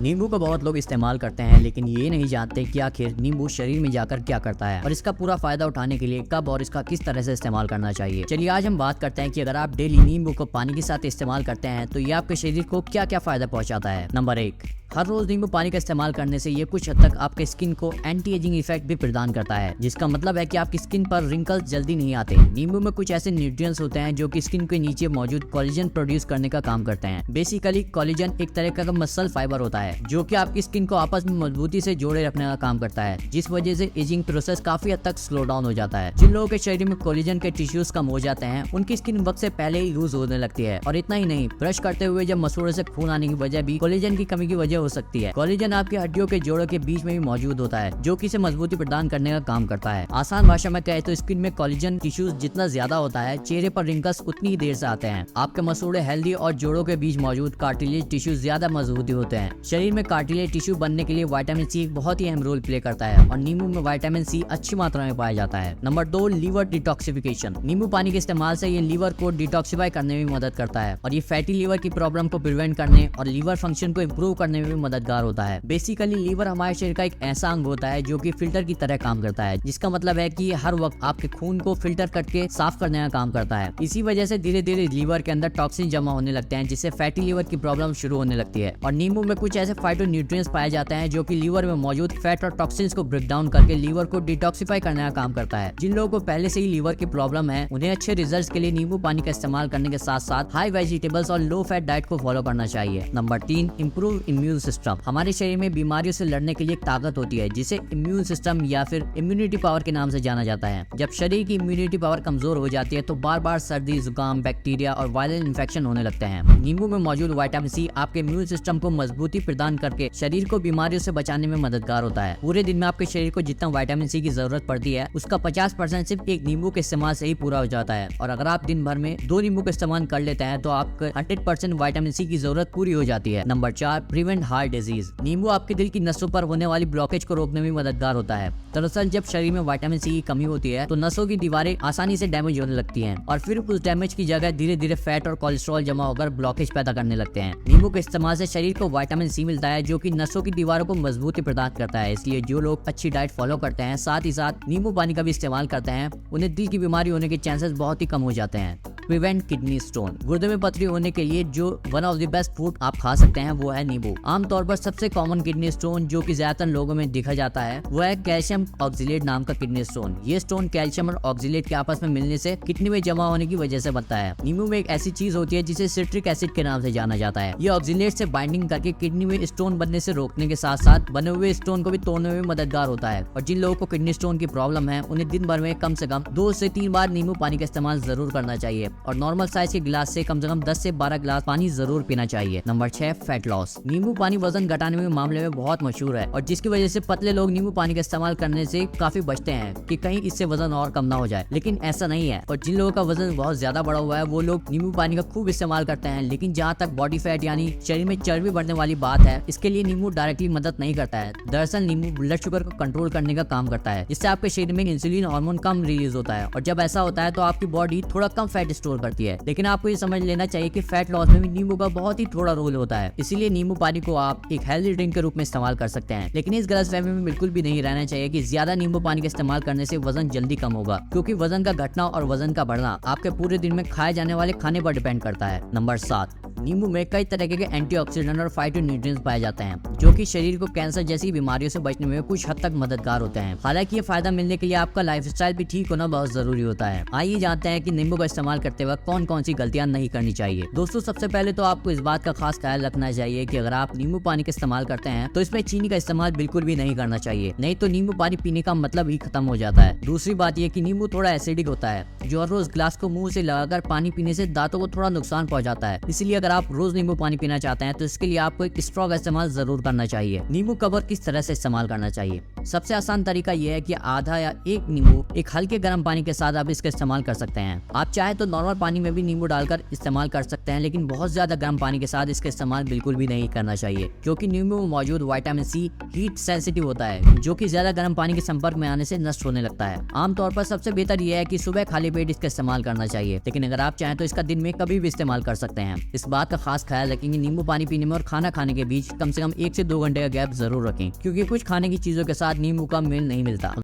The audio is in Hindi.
नींबू को बहुत लोग इस्तेमाल करते हैं, लेकिन ये नहीं जानते कि आखिर नींबू शरीर में जाकर क्या करता है और इसका पूरा फायदा उठाने के लिए कब और इसका किस तरह से इस्तेमाल करना चाहिए। चलिए आज हम बात करते हैं कि अगर आप डेली नींबू को पानी के साथ इस्तेमाल करते हैं तो ये आपके शरीर को क्या क्या फायदा पहुंचाता है। नंबर 1, हर रोज नींबू पानी का इस्तेमाल करने से ये कुछ हद तक आपके स्किन को एंटी एजिंग इफेक्ट भी प्रदान करता है, जिसका मतलब है कि आपकी स्किन पर रिंकल्स जल्दी नहीं आते। नींबू में कुछ ऐसे न्यूट्रिएंट्स होते हैं जो कि स्किन के नीचे मौजूद कोलेजन प्रोड्यूस करने का काम करते हैं। बेसिकली कोलेजन एक तरह का मसल फाइबर होता है जो कि आपकी स्किन को आपस में मजबूती से जोड़े रखने का काम करता है, जिस वजह से एजिंग प्रोसेस काफी हद तक स्लो डाउन हो जाता है। जिन लोगों के शरीर में कोलेजन के टिश्यूज कम हो जाते हैं उनकी स्किन वक्त से पहले ही लूज होने लगती है। और इतना ही नहीं, ब्रश करते हुए जब मसूड़े से खून आने की वजह भी कोलेजन की कमी की वजह हो सकती है। कोलेजन आपकी हड्डियों के जोड़ों के बीच में भी मौजूद होता है जो कि इसे मजबूती प्रदान करने का काम करता है। आसान भाषा में कहे तो स्किन में कोलेजन टिश्यूज जितना ज्यादा होता है, चेहरे पर रिंकल्स उतनी ही देर से आते हैं। आपके मसूड़े हेल्दी और जोड़ों के बीच मौजूद कार्टिलेज टिश्यूज ज्यादा मजबूती होते हैं। शरीर में कार्टिलेज टिश्यू बनने के लिए विटामिन सी एक बहुत ही अहम रोल प्ले करता है और नींबू में विटामिन सी अच्छी मात्रा में पाया जाता है। Number 2, liver detoxification. नींबू पानी के इस्तेमाल से ये लीवर को डिटॉक्सिफाई करने में मदद करता है और ये फैटी लीवर की प्रॉब्लम को प्रिवेंट करने और लीवर फंक्शन को इम्प्रूव करने में भी मददगार होता है। बेसिकली लीवर हमारे शरीर का एक ऐसा अंग होता है जो कि फिल्टर की तरह काम करता है, जिसका मतलब है कि हर वक्त आपके खून को फिल्टर करके साफ करने का काम करता है। इसी वजह से धीरे धीरे लीवर के अंदर टॉक्सिन जमा होने लगते हैं, जिससे फैटी लीवर की प्रॉब्लम शुरू होने लगती है। और नींबू में कुछ ऐसे फाइटोन्यूट्रिएंट्स पाए जाते हैं जो कि लीवर में मौजूद फैट और टॉक्सिन्स को ब्रेक डाउन करके लीवर को डिटॉक्सिफाई करने का काम करता है। जिन लोगों को पहले से ही लीवर की प्रॉब्लम है उन्हें अच्छे रिजल्ट्स के लिए नींबू पानी का इस्तेमाल करने के साथ साथ हाई वेजिटेबल्स और लो फैट डाइट को फॉलो करना चाहिए। Number 3, improve immune system. हमारे शरीर में बीमारियों से लड़ने के लिए एक ताकत होती है जिसे इम्यून सिस्टम या फिर इम्यूनिटी पावर के नाम से जाना जाता है। जब शरीर की इम्यूनिटी पावर कमजोर हो जाती है तो बार बार सर्दी, जुकाम, बैक्टीरिया और वायरल इन्फेक्शन होने लगते हैं। नींबू में मौजूद विटामिन सी आपके इम्यून सिस्टम को मजबूती प्रदान करके शरीर को बीमारियों से बचाने में मददगार होता है। पूरे दिन में आपके शरीर को जितना विटामिन सी की जरूरत पड़ती है उसका 50% सिर्फ एक नींबू के इस्तेमाल से ही पूरा हो जाता है। और अगर आप दिन भर में 2 नींबू का इस्तेमाल कर लेते हैं तो आपको 100% विटामिन सी की जरूरत पूरी हो जाती है। Number 4, prevent heart disease. नींबू आपके दिल की नसों पर होने वाली ब्लॉकेज को रोकने में मददगार होता है। दरअसल जब शरीर में विटामिन सी की कमी होती है तो नसों की दीवारें आसानी से डैमेज होने लगती हैं और फिर उस डैमेज की जगह धीरे धीरे फैट और कोलेस्ट्रॉल जमा होकर ब्लॉकेज पैदा करने लगते हैं। नींबू के इस्तेमाल से शरीर को विटामिन सी मिलता है जो कि नसों की दीवारों को मजबूती प्रदान करता है। इसलिए जो लोग अच्छी डाइट फॉलो करते हैं साथ ही साथ नींबू पानी का भी इस्तेमाल करते हैं उन्हें दिल की बीमारी होने के चांसेस बहुत ही कम हो जाते हैं। Prevent kidney stone. गुर्दे में पथरी होने के लिए जो one of the best food आप खा सकते हैं वो है नींबू। आमतौर पर सबसे कॉमन किडनी स्टोन जो कि ज्यादातर लोगों में दिखा जाता है वो है कैल्शियम ऑक्सिलेट नाम का किडनी स्टोन। ये स्टोन कैल्शियम और ऑक्सिलेट के आपस में मिलने से किडनी में जमा होने की वजह से बनता है। नींबू में एक ऐसी चीज होती है जिसे सिट्रिक एसिड के नाम से जाना जाता है। ये ऑक्सिलेट से बाइंडिंग करके किडनी में स्टोन बनने से रोकने के साथ साथ बने हुए स्टोन को भी तोड़ने में मददगार होता है। और जिन लोगों को किडनी स्टोन की प्रॉब्लम है उन्हें दिन भर में कम से कम 2 से 3 बार नींबू पानी का इस्तेमाल जरूर करना चाहिए और नॉर्मल साइज गिलास से कम 10 से 12 गिलास पानी जरूर पीना चाहिए। Number 6, fat loss. नींबू पानी वजन घटाने में मामले में बहुत मशहूर है और जिसकी वजह से पतले लोग नींबू पानी का इस्तेमाल करने से काफी बचते हैं कि कहीं इससे वजन और कम ना हो जाए, लेकिन ऐसा नहीं है। और जिन लोगों का वजन बहुत ज्यादा बढ़ा हुआ है वो लोग नींबू पानी का खूब इस्तेमाल करते हैं, लेकिन जहाँ तक बॉडी फैट यानी शरीर में चर्बी बढ़ने वाली बात है इसके लिए नींबू डायरेक्टली मदद नहीं करता है। दरअसल नींबू ब्लड शुगर को कंट्रोल करने का काम करता है, जिससे आपके शरीर में इंसुलिन हार्मोन कम रिलीज होता है और जब ऐसा होता है तो आपकी बॉडी थोड़ा कम फैट स्टोर करती है। लेकिन आपको ये समझ लेना चाहिए कि फैट लॉस में भी नींबू का बहुत ही थोड़ा रोल होता है, इसीलिए नींबू पानी को आप एक हेल्दी ड्रिंक के रूप में इस्तेमाल कर सकते हैं। लेकिन इस गलतफहमी में बिल्कुल भी नहीं रहना चाहिए कि ज्यादा नींबू पानी का इस्तेमाल करने से वजन जल्दी कम होगा, क्योंकि वजन का घटना और वजन का बढ़ना आपके पूरे दिन में खाए जाने वाले खाने पर डिपेंड करता है। नंबर 7, नींबू में कई तरह के एंटीऑक्सीडेंट और फाइटोन्यूट्रिएंट्स पाए जाते हैं जो कि शरीर को कैंसर जैसी बीमारियों से बचने में कुछ हद तक मददगार होते हैं। हालांकि ये फायदा मिलने के लिए आपका लाइफस्टाइल भी ठीक होना बहुत जरूरी होता है। आइए जानते हैं कि नींबू का इस्तेमाल करते वक्त कौन कौन सी गलतियां नहीं करनी चाहिए। दोस्तों, सबसे पहले तो आपको इस बात का खास ख्याल रखना चाहिए कि अगर आप नींबू पानी का इस्तेमाल करते हैं तो इसमें चीनी का इस्तेमाल बिल्कुल भी नहीं करना चाहिए, नहीं तो नींबू पानी पीने का मतलब ही खत्म हो जाता है। दूसरी बात यह कि नींबू थोड़ा एसिडिक होता है जो हर रोज ग्लास को मुंह से लगाकर पानी पीने से दांतों को थोड़ा नुकसान पहुंचाता है। इसलिए अगर आप रोज नींबू पानी पीना चाहते हैं तो इसके लिए आपको एक स्ट्रॉ का इस्तेमाल जरूर करना चाहिए। नींबू कवर किस तरह से इस्तेमाल करना चाहिए? सबसे आसान तरीका यह है कि आधा या एक नींबू एक हल्के गर्म पानी के साथ आप इसका इस्तेमाल कर सकते हैं। आप चाहे तो नॉर्मल पानी में भी नींबू डालकर इस्तेमाल कर सकते हैं, लेकिन बहुत ज्यादा गर्म पानी के साथ इसका इस्तेमाल बिल्कुल भी नहीं करना चाहिए। चाहिए, क्योंकि नींबू में मौजूद विटामिन सी हीट सेंसिटिव होता है, जो कि ज्यादा गर्म पानी के संपर्क में आने से नष्ट होने लगता है। आमतौर पर सबसे बेहतर यह है कि सुबह खाली पेट इसका इस्तेमाल करना चाहिए, लेकिन अगर आप चाहें तो इसका दिन में कभी भी इस्तेमाल कर सकते हैं। इस बात का खास ख्याल रखें कि नींबू पानी पीने में और खाना खाने के बीच कम से कम 1 से 2 घंटे का गैप जरूर रखें, क्योंकि कुछ खाने की चीजों के साथ नींबू का मेल नहीं मिलता।